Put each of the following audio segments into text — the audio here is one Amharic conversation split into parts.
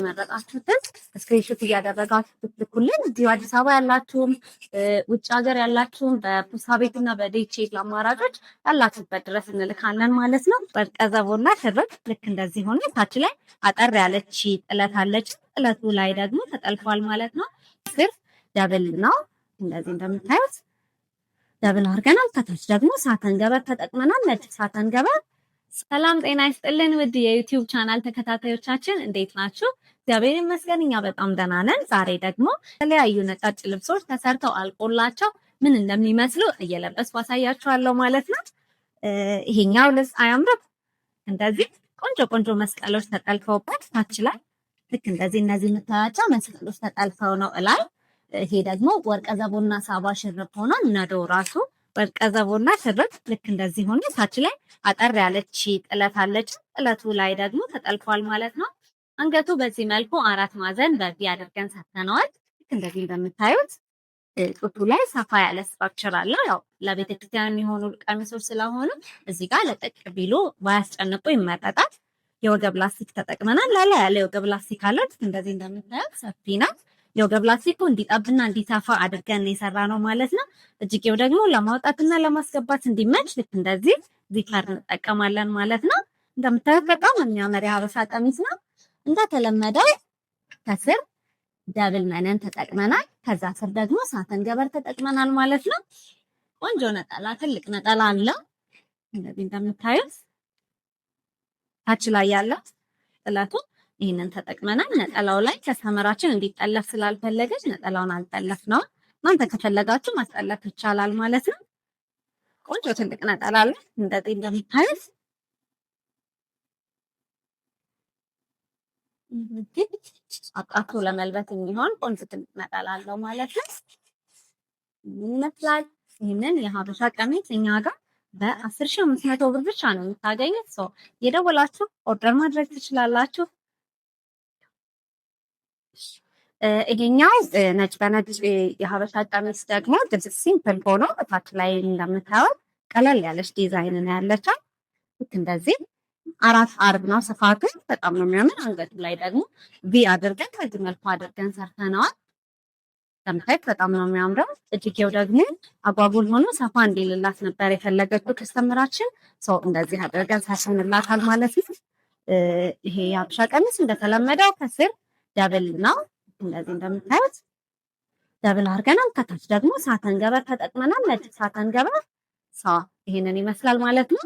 መረጣችሁትን ስክሪንሾት እያደረጋችሁ ብትልኩልን እዚሁ አዲስ አበባ ያላችሁም ውጭ ሀገር ያላችሁም በፖስታ ቤትና በዲኤችኤል አማራጮች ያላችሁበት ድረስ እንልካለን ማለት ነው። ወርቀ ዘቦና ሽርጥ ልክ እንደዚህ ሆነ። ታች ላይ አጠር ያለች ጥለት አለች። ጥለቱ ላይ ደግሞ ተጠልፏል ማለት ነው። ስር ደብል ነው። እንደዚህ እንደምታዩት ደብል አድርገናል። ከታች ደግሞ ሳተን ገበር ተጠቅመናል። ነጭ ሳተን ገበር። ሰላም ጤና ይስጥልን ውድ የዩቲዩብ ቻናል ተከታታዮቻችን እንዴት ናችሁ? እግዚአብሔር ይመስገን እኛ በጣም ደህና ነን። ዛሬ ደግሞ የተለያዩ ነጫጭ ልብሶች ተሰርተው አልቆላቸው ምን እንደሚመስሉ እየለበስኩ አሳያችኋለሁ ማለት ነው። ይሄኛው ልብስ አያምርም? እንደዚህ ቆንጆ ቆንጆ መስቀሎች ተጠልፈውበት ታች ላይ ልክ እንደዚህ እነዚህ የምታያቸው መስቀሎች ተጠልፈው ነው እላይ። ይሄ ደግሞ ወርቀ ዘቦና ሳባ ሽርጥ ሆኗል። ነዶ ራሱ ወርቀ ዘቦና ሽርጥ ልክ እንደዚህ ሆነ። ታች ላይ አጠር ያለች ጥለት አለች። ጥለቱ ላይ ደግሞ ተጠልፏል ማለት ነው። አንገቱ በዚህ መልኩ አራት ማዕዘን በዚህ አድርገን ሰርተነዋል። ልክ እንደዚህ እንደምታዩት ጡቱ ላይ ሰፋ ያለ ስትራክቸር አለው። ያው ለቤተክርስቲያን የሚሆኑ ቀሚሶች ስለሆኑ እዚህ ጋር ለጠቅ ቢሉ ባያስጨንቁ ይመረጣል። የወገብ ላስቲክ ተጠቅመናል። ላላ ያለ የወገብ ላስቲክ አለ። እንደዚህ እንደምታዩት ሰፊ ነው። የወገብ ላስቲኩ እንዲጠብና እንዲሰፋ አድርገን የሰራ ነው ማለት ነው። እጅጌው ደግሞ ለማውጣትና ለማስገባት እንዲመች ልክ እንደዚህ ዚፐር እንጠቀማለን ማለት ነው። እንደምታዩት በጣም የሚያምር የሀበሻ ቀሚስ ነው። እንደተለመደው ከስር ደብል መነን ተጠቅመናል። ከዛ ስር ደግሞ ሳተን ገበር ተጠቅመናል ማለት ነው። ቆንጆ ነጠላ፣ ትልቅ ነጠላ አለው። እንደዚህ እንደምታዩት ታች ላይ ያለው ጥለቱ ይህንን ተጠቅመናል። ነጠላው ላይ ከሰመራችን እንዲጠለፍ ስላልፈለገች ነጠላውን አልጠለፍ ነው። እናንተ ከፈለጋችሁ ማስጠለፍ ይቻላል ማለት ነው። ቆንጆ ትልቅ ነጠላ አለ። እንደዚህ እንደምታዩት አቃቶ ለመልበት የሚሆን ቆንጆ ትልቅ ነጠላ አለው ማለት ነው። ይመስላል። ይህንን የሀበሻ ቀሚስ እኛ ጋር በ10,500 ብር ብቻ ነው የምታገኙት። ሰው የደወላችሁ ኦርደር ማድረግ ትችላላችሁ። ይሄኛው ነጭ በነጭ የሀበሻ ቀሚስ ደግሞ ድብስ ሲምፕል ሆኖ እታች ላይ እንደምታዩት ቀለል ያለች ዲዛይን ነው ያለችው። ልክ እንደዚህ አራት አርብ ነው ስፋቱ። በጣም ነው የሚያምር። አንገቱ ላይ ደግሞ ቪ አድርገን ከዚህ መልኩ አድርገን ሰርተነዋል። እንደምታዩት በጣም ነው የሚያምረው። እጅጌው ደግሞ አጓጉል ሆኖ ሰፋ እንዲልላት ነበር የፈለገችው ከስተምራችን። ሰው እንደዚህ አድርገን ሰርተንላታል ማለት ነው። ይሄ የሀበሻ ቀሚስ እንደተለመደው ከስር ደብል ነው። እንደዚህ እንደምታዩት ደብል አድርገናል። ከታች ደግሞ ሳተን ገበር ተጠቅመናል። ነጭ ሳተን ገበር ይሄንን ይመስላል ማለት ነው።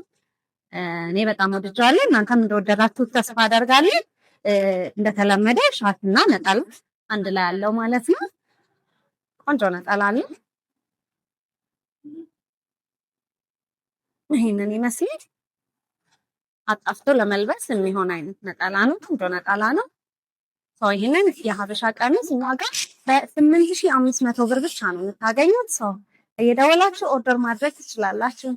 እኔ በጣም ወድጄዋለሁ። እናንተም እንደወደዳችሁት ተስፋ አደርጋለሁ። እንደተለመደ ሻትና ነጠላ አንድ ላይ ያለው ማለት ነው። ቆንጆ ነጠላ አለ። ይሄንን ይመስላል። አጣፍቶ ለመልበስ የሚሆን አይነት ነጠላ ነው። ቆንጆ ነጠላ ነው። ይህንን የሀበሻ ቀሚስ እኛ ጋር በ8,500 ብር ብቻ ነው የምታገኙት። እየደወላችሁ ኦርደር ማድረግ ትችላላችሁ።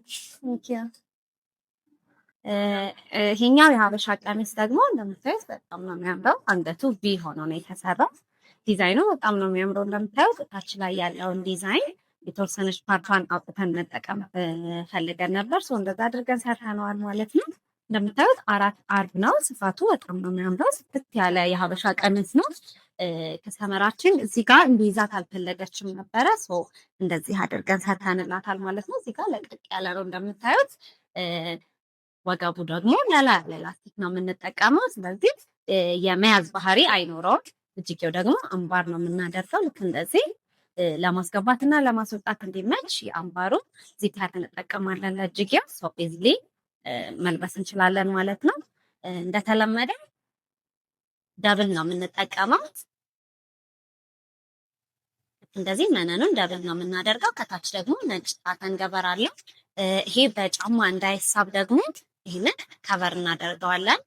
ይሄኛው የሀበሻ ቀሚስ ደግሞ እንደምታዩት በጣም ነው የሚያምረው። አንገቱ ቪ ሆኖ ነው የተሰራው። ዲዛይኑ በጣም ነው የሚያምረው። እንደምታዩት ታች ላይ ያለውን ዲዛይን የተወሰነች ፓርቷን አውጥተን መጠቀም ፈልገን ነበር። እንደዛ አድርገን ሰርተነዋል ማለት ነው። እንደምታዩት አራት አርብ ነው ስፋቱ። በጣም ነው የሚያምረው። ስፍት ያለ የሀበሻ ቀሚስ ነው። ከሰመራችን እዚህ ጋር እንዲይዛት አልፈለገችም ነበረ። እንደዚህ አድርገን ሰርተንላታል ማለት ነው። እዚህ ጋር ለቅቅ ያለ ነው እንደምታዩት። ወገቡ ደግሞ ያለ ላስቲክ ነው የምንጠቀመው። ስለዚህ የመያዝ ባህሪ አይኖረውም። እጅጌው ደግሞ አምባር ነው የምናደርገው። ልክ እንደዚህ ለማስገባት እና ለማስወጣት እንዲመች የአምባሩ ዚፐር እንጠቀማለን ለእጅጌው። ኢዝሊ መልበስ እንችላለን ማለት ነው። እንደተለመደ ደብል ነው የምንጠቀመው። እንደዚህ መነኑን ደብል ነው የምናደርገው። ከታች ደግሞ ነጭ ሳተን ገበር አለው። ይሄ በጫማ እንዳይሳብ ደግሞ ይህንን ከቨር እናደርገዋለን።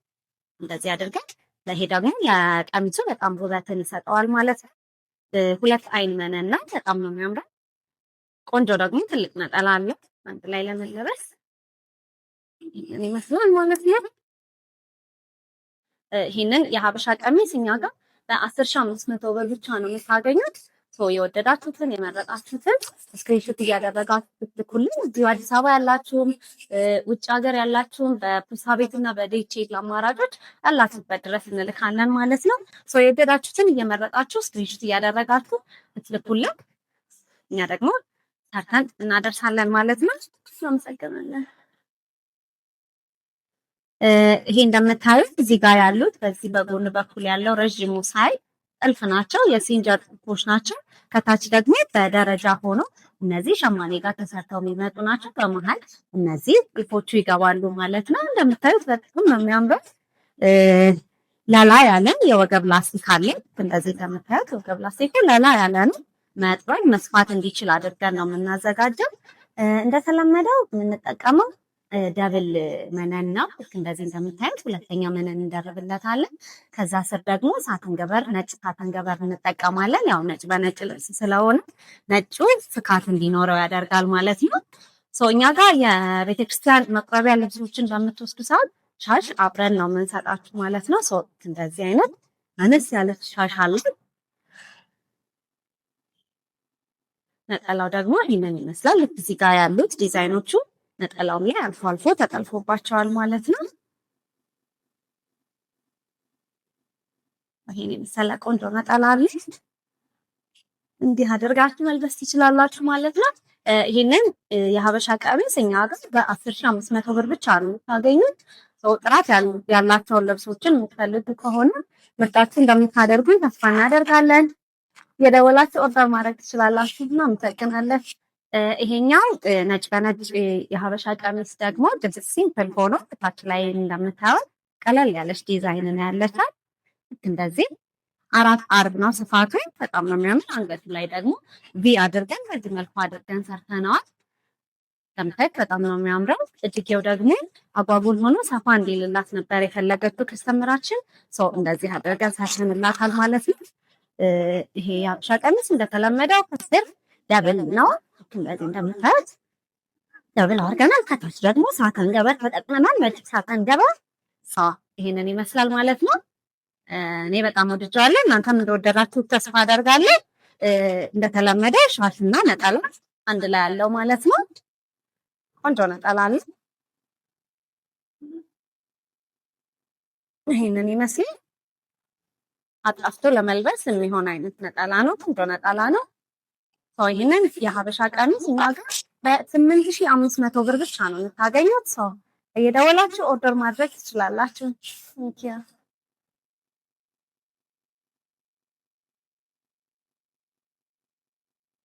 እንደዚህ አድርገን ለይሄ ደግሞ የቀሚሱ በጣም ውበትን ይሰጠዋል ማለት ነው። ሁለት አይን መነን ነው። በጣም ነው የሚያምረው። ቆንጆ ደግሞ ትልቅ ነጠላ አለው አንድ ላይ ለመለበስ ይመስላል ማለት ነው። ይህንን የሀበሻ ቀሚስ እኛ ጋር በ10,500 ብር ብቻ ነው የምታገኙት። የወደዳችሁትን የመረጣችሁትን ስክሪንሾት እያደረጋችሁ ብትልኩልን እዚሁ አዲስ አበባ ያላችሁም ውጭ ሀገር ያላችሁም በፑሳ ቤትና በዲኤችኤል አማራጮች ያላችሁበት ድረስ እንልካለን ማለት ነው። የወደዳችሁትን እየመረጣችሁ ስክሪንሾት እያደረጋችሁ ብትልኩልን እኛ ደግሞ ሰርተን እናደርሳለን ማለት ነው። አመሰግናለን። ይሄ እንደምታዩት እዚህ ጋር ያሉት በዚህ በጎን በኩል ያለው ረዥሙ ሳይ ጥልፍ ናቸው። የሲንጀር ጥልፎች ናቸው። ከታች ደግሞ በደረጃ ሆኖ እነዚህ ሸማኔ ጋር ተሰርተው የሚመጡ ናቸው። በመሀል እነዚህ ጥልፎቹ ይገባሉ ማለት ነው። እንደምታዩት በጣም ነው የሚያምረው። ለላ ያለ የወገብ ላስቲክ አለ። እንደዚህ እንደምታዩት ወገብ ላስቲኩ ለላ ያለ ነው። መጥበቅ መስፋት እንዲችል አድርገን ነው የምናዘጋጀው። እንደተለመደው የምንጠቀመው ደብል መነን ነው። ልክ እንደዚህ እንደምታዩት ሁለተኛ መነን እንደርብለታለን። ከዛ ስር ደግሞ ሳተን ገበር፣ ነጭ ሳተን ገበር እንጠቀማለን። ያው ነጭ በነጭ ልብስ ስለሆነ ነጩ ፍካት እንዲኖረው ያደርጋል ማለት ነው። እኛ ጋር የቤተክርስቲያን መቁረቢያ ልብሶችን በምትወስዱ ሰዓት ሻሽ አብረን ነው የምንሰጣችሁ ማለት ነው። እንደዚህ አይነት አነስ ያለች ሻሽ አለ። ነጠላው ደግሞ ይህንን ይመስላል። ልክ እዚህ ጋር ያሉት ዲዛይኖቹ ነጠላው ላይ አልፎ አልፎ ተጠልፎባቸዋል ማለት ነው። ይሄን የመሰለ ቆንጆ ነጠላ አለ። እንዲህ አድርጋችሁ መልበስ ትችላላችሁ ማለት ነው። ይሄንን የሀበሻ ቀሚስ እኛ ጋር በ10,500 ብር ብቻ ነው የምታገኙት። ጥራት ያላቸውን ልብሶችን የምትፈልጉ ከሆነ ምርጫችሁ እንደምታደርጉኝ ተስፋ እናደርጋለን። የደወላችሁ ኦርደር ማድረግ ትችላላችሁ። እናመሰግናለን። ይሄኛው ነጭ በነጭ የሀበሻ ቀሚስ ደግሞ ድብስ ሲምፕል ሆኖ ታች ላይ እንደምታዩት ቀለል ያለች ዲዛይን ነው ያለቻት። እንደዚህ 4 አርብ ነው ስፋቱ። በጣም ነው የሚያምር። አንገቱ ላይ ደግሞ ቪ አድርገን በዚህ መልኩ አድርገን ሰርተነዋል። እንደምታዩት በጣም ነው የሚያምረው። እጅጌው ደግሞ አጓጉል ሆኖ ሰፋ እንዲልላት ነበር የፈለገችው ከስተምራችን። እንደዚህ አድርገን ሰርተንላታል ማለት ነው። ይሄ የሀበሻ ቀሚስ እንደተለመደው ከስር ደብል ነው። እንደዚህ እንደምታዩት ደብል አድርገናል። ከታች ደግሞ ሳተን ገበር ተጠቅመናል። ነጭ ሳተን ገበር ይሄንን ይመስላል ማለት ነው። እኔ በጣም ወድጀዋለሁ። እናንተም እንደወደዳችሁ ተስፋ አደርጋለሁ። እንደተለመደ ሻሽና ነጠላ አንድ ላይ ያለው ማለት ነው። ቆንጆ ነጠላ አለ። ይሄንን ይመስላል። አጣፍቶ ለመልበስ የሚሆን አይነት ነጠላ ነው። ቆንጆ ነጠላ ነው። ይህንን የሀበሻ ቀሚስ እኛ ጋር በ8,500 ብር ብቻ ነው የምታገኙት። እየደወላችሁ ኦርደር ማድረግ ትችላላችሁ።